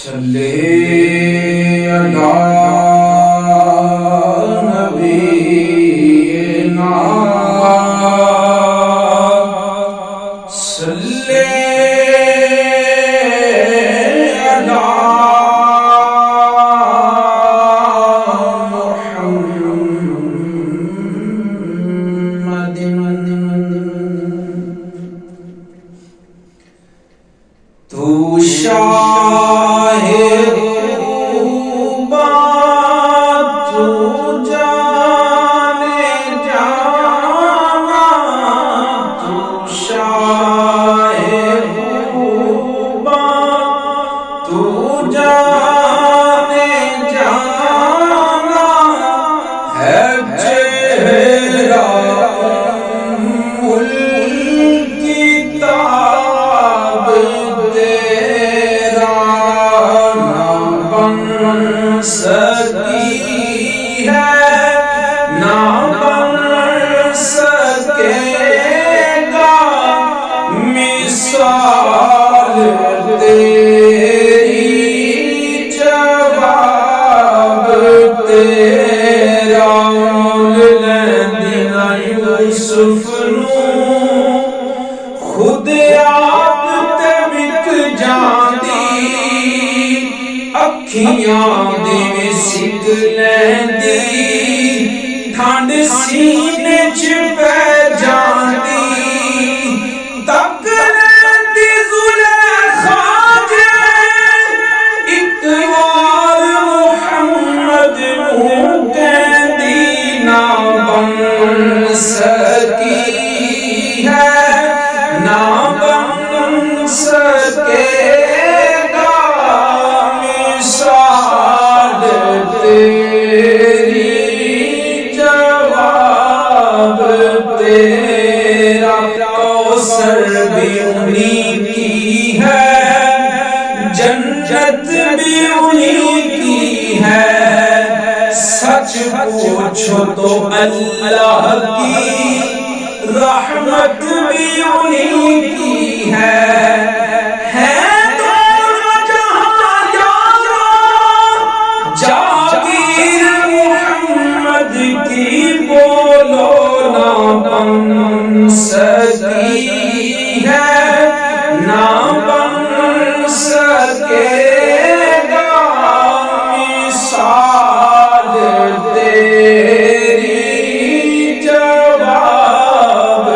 صلی علی نبینا صلی علی محمد تو خود آپ تے وک جاندی اکھیاں دے سک لیندی ٹھنڈ سینے چ پے جاندی تک لیندی زلیخا جے اک وار محمد منہ کہندی نہ بن سکی جنت بھی انہی کی ہے سچ پوچھو تو اللہ کی رحمت بھی انہی کی ہے دونوں جہاں یارو جاگیر محمد کی بولو نہ بن سکی ہے نہ بن سکے گا مثال تیری جواب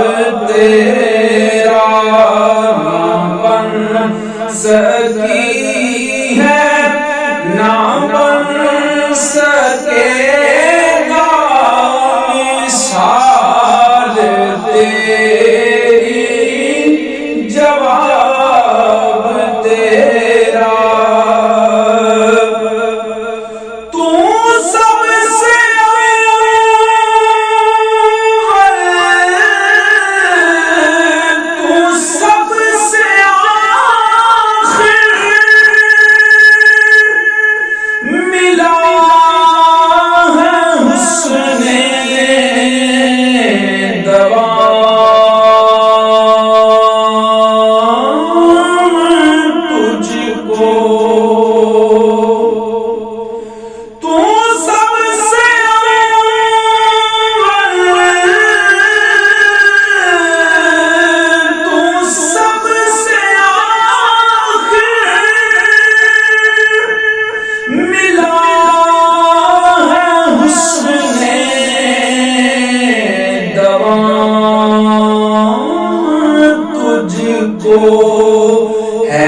تیرا نہ بن سکی ہے نہ بن سکے گا مثال تیری جواب تیرا تو سب سے اول تو سب سے آخر ملا ہے حسن ہے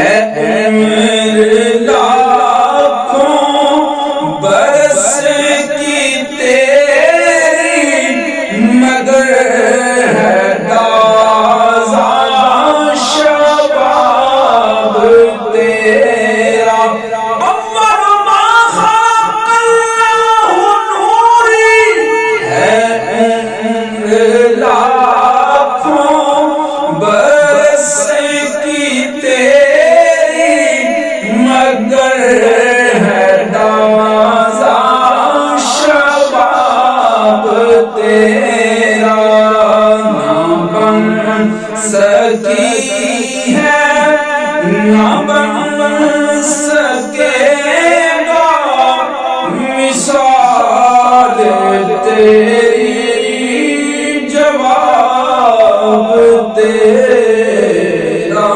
عمر لاکھوں برس کی تیری مگر ہے تازہ شباب تیرا اول ما خلق اللہ نوری ہے عمر لاکھوں برس کی تیری مگر ہے تازہ شباب تیرا نہ بن سکی ہے نہ بن سکے تیرا